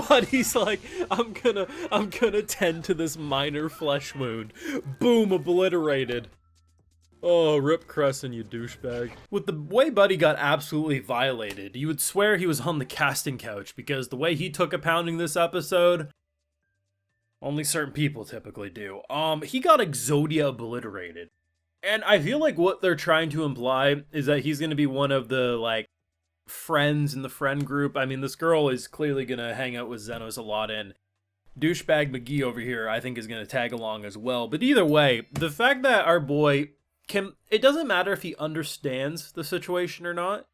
But he's like, I'm gonna tend to this minor flesh wound. Boom, obliterated. Oh, Rip Crescent, you douchebag. With the way Buddy got absolutely violated, you would swear he was on the casting couch, because the way he took a pounding this episode, only certain people typically do. He got Exodia obliterated. And I feel like what they're trying to imply is that he's gonna be one of the, like, friends in the friend group. I mean, this girl is clearly gonna hang out with Zenos a lot, and douchebag McGee over here, I think, is gonna tag along as well. But either way, the fact that our boy it doesn't matter if he understands the situation or not.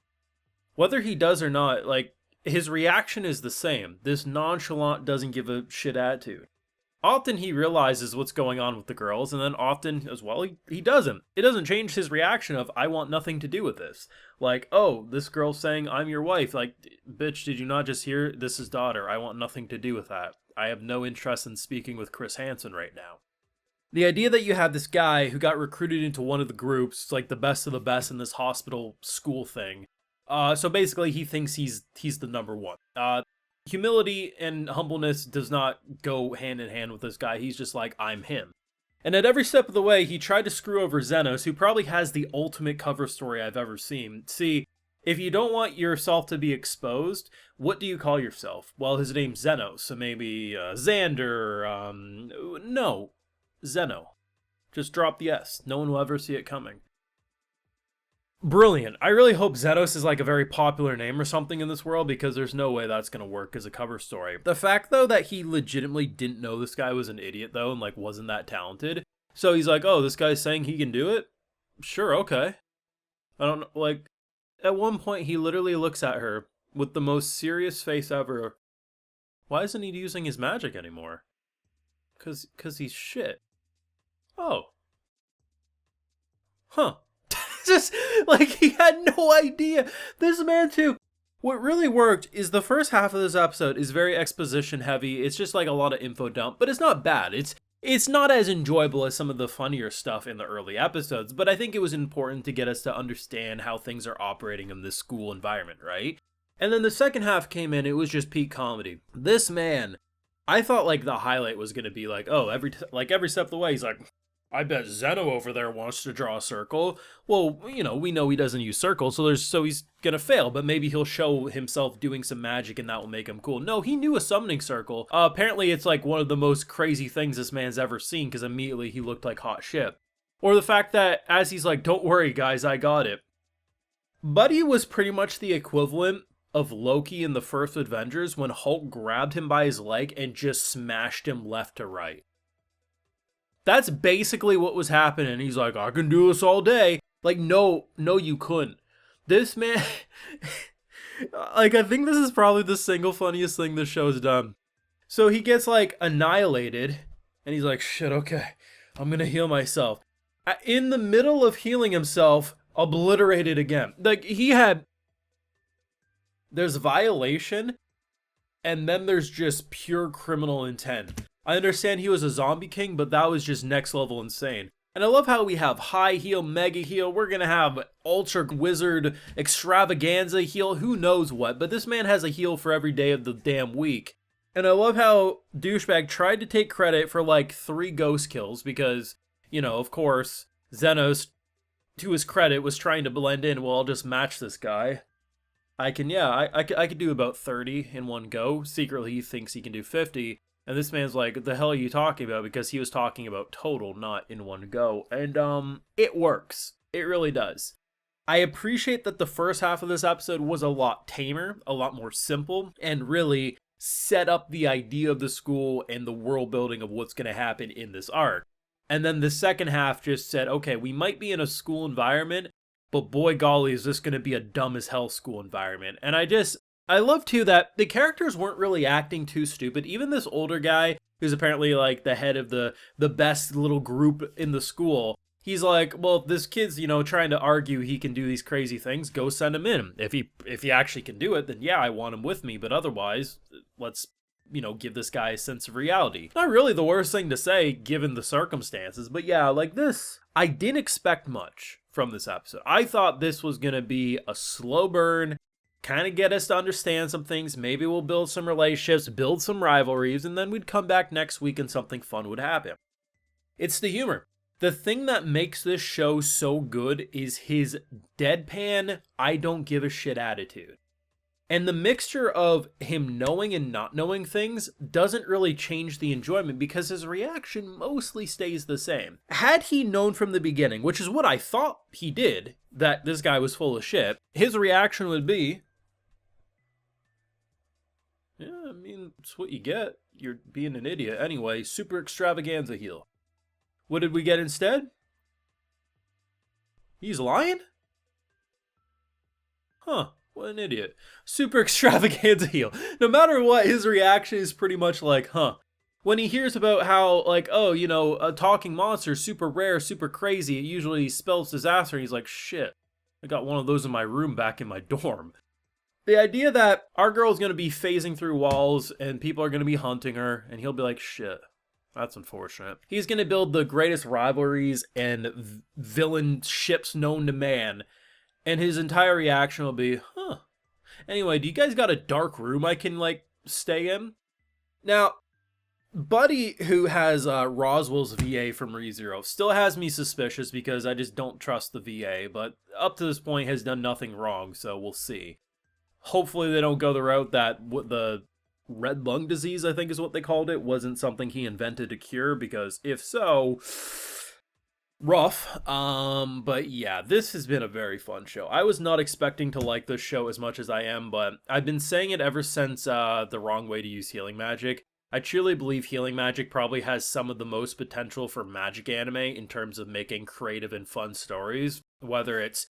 Whether he does or not, like, his reaction is the same. This nonchalant, doesn't give a shit attitude. Often he realizes what's going on with the girls, and then often as well, he doesn't. It doesn't change his reaction of, I want nothing to do with this. Like, oh, this girl's saying, I'm your wife. Like, bitch, did you not just hear? This is daughter. I want nothing to do with that. I have no interest in speaking with Chris Hansen right now. The idea that you have this guy who got recruited into one of the groups, like the best of the best in this hospital school thing. So basically he thinks he's the number one. Humility and humbleness does not go hand in hand with this guy. He's just like, I'm him. And at every step of the way, he tried to screw over Zenos, who probably has the ultimate cover story I've ever seen. See, if you don't want yourself to be exposed, what do you call yourself? Well, his name's Zenos, so maybe Xander, no. Zeno. Just drop the S. No one will ever see it coming. Brilliant. I really hope Zenos is like a very popular name or something in this world, because there's no way that's going to work as a cover story. The fact, though, that he legitimately didn't know this guy was an idiot, though, and like wasn't that talented. So he's like, oh, this guy's saying he can do it? Sure, okay. I don't know, like, at one point he literally looks at her with the most serious face ever. Why isn't he using his magic anymore? Cause he's shit. Oh. Huh. Just, like, he had no idea. This man, too. What really worked is the first half of this episode is very exposition heavy. It's just, like, a lot of info dump. But it's not bad. It's not as enjoyable as some of the funnier stuff in the early episodes. But I think it was important to get us to understand how things are operating in this school environment, right? And then the second half came in. It was just peak comedy. This man, I thought, like, the highlight was going to be, like, oh, every step of the way, he's like, I bet Zeno over there wants to draw a circle. Well, you know, we know he doesn't use circles, so he's gonna fail, but maybe he'll show himself doing some magic and that will make him cool. No, he knew a summoning circle. Apparently it's like one of the most crazy things this man's ever seen, because immediately he looked like hot shit. Or the fact that as he's like, don't worry guys, I got it. Buddy was pretty much the equivalent of Loki in the first Avengers when Hulk grabbed him by his leg and just smashed him left to right. That's basically what was happening. He's like, I can do this all day. Like, no, you couldn't. This man, like, I think this is probably the single funniest thing this show's done. So he gets, like, annihilated, and he's like, shit, okay, I'm gonna heal myself. In the middle of healing himself, obliterated again. Like, there's violation, and then there's just pure criminal intent. I understand he was a zombie king, but that was just next level insane. And I love how we have high heal, mega heal, we're gonna have ultra wizard extravaganza heal, who knows what, but this man has a heal for every day of the damn week. And I love how douchebag tried to take credit for like 3 ghost kills because, you know, of course, Zenos, to his credit, was trying to blend in. Well, I'll just match this guy. I could do about 30 in one go. Secretly, he thinks he can do 50. And this man's like, what the hell are you talking about? Because he was talking about total, not in one go. And, it works. It really does. I appreciate that the first half of this episode was a lot tamer, a lot more simple, and really set up the idea of the school and the world building of what's going to happen in this arc. And then the second half just said, okay, we might be in a school environment, but boy golly, is this going to be a dumb as hell school environment. And I love, too, that the characters weren't really acting too stupid. Even this older guy, who's apparently, like, the head of the best little group in the school, he's like, well, if this kid's, you know, trying to argue he can do these crazy things, go send him in. If he actually can do it, then yeah, I want him with me. But otherwise, let's, you know, give this guy a sense of reality. Not really the worst thing to say, given the circumstances. But yeah, like this, I didn't expect much from this episode. I thought this was going to be a slow burn. kind of get us to understand some things. Maybe we'll build some relationships, build some rivalries, and then we'd come back next week and something fun would happen. It's the humor. The thing that makes this show so good is his deadpan, I don't give a shit attitude. And the mixture of him knowing and not knowing things doesn't really change the enjoyment because his reaction mostly stays the same. Had he known from the beginning, which is what I thought he did, that this guy was full of shit, his reaction would be, yeah, I mean, it's what you get. You're being an idiot. Anyway, super extravaganza heel. What did we get instead? He's lying? Huh. What an idiot. Super extravaganza heel. No matter what, his reaction is pretty much like, huh. When he hears about how, like, oh, you know, a talking monster, super rare, super crazy, it usually spells disaster, and he's like, shit, I got one of those in my room back in my dorm. The idea that our girl's gonna be phasing through walls, and people are gonna be hunting her, and he'll be like, shit, that's unfortunate. He's gonna build the greatest rivalries and villain ships known to man, and his entire reaction will be, huh. Anyway, do you guys got a dark room I can, like, stay in? Now, Buddy, who has Roswell's VA from ReZero, still has me suspicious because I just don't trust the VA, but up to this point has done nothing wrong, so we'll see. Hopefully they don't go the route that the red lung disease, I think is what they called it, wasn't something he invented to cure, because if so, rough. But yeah, this has been a very fun show. I was not expecting to like this show as much as I am, but I've been saying it ever since The Wrong Way to Use Healing Magic. I truly believe Healing Magic probably has some of the most potential for magic anime in terms of making creative and fun stories, whether it's,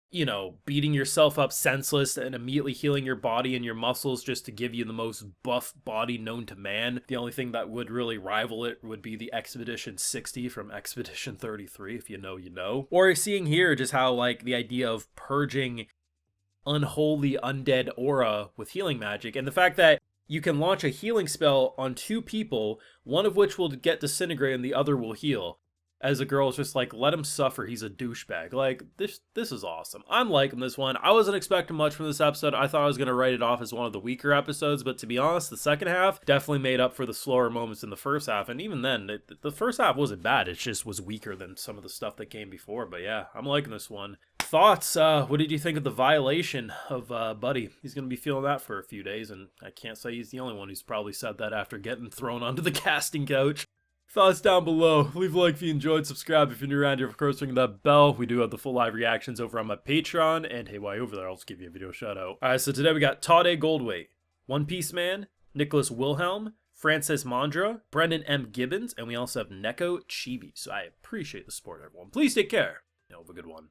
you know, beating yourself up senseless and immediately healing your body and your muscles just to give you the most buff body known to man. The only thing that would really rival it would be the Expedition 60 from Expedition 33, if you know, you know. Or seeing here just how, like, the idea of purging unholy undead aura with healing magic, and the fact that you can launch a healing spell on two people, one of which will get disintegrated and the other will heal. As a girl is just like, let him suffer, he's a douchebag. Like, this is awesome. I'm liking this one. I wasn't expecting much from this episode. I thought I was going to write it off as one of the weaker episodes, but to be honest, the second half definitely made up for the slower moments in the first half, and even then, the first half wasn't bad. It just was weaker than some of the stuff that came before, but yeah, I'm liking this one. Thoughts? What did you think of the violation of Buddy? He's going to be feeling that for a few days, and I can't say he's the only one who's probably said that after getting thrown onto the casting couch. Thoughts down below. Leave a like if you enjoyed, subscribe if you're new around here, of course ring that bell. We do have the full live reactions over on my Patreon, and hey, while you're over there, I'll just give you a video shout out. Alright, so today we got Tade Goldwait, One Piece Man, Nicholas Wilhelm, Francis Mondra, Brendan M. Gibbons, and we also have Neko Chibi. So I appreciate the support, everyone. Please take care. Have a good one.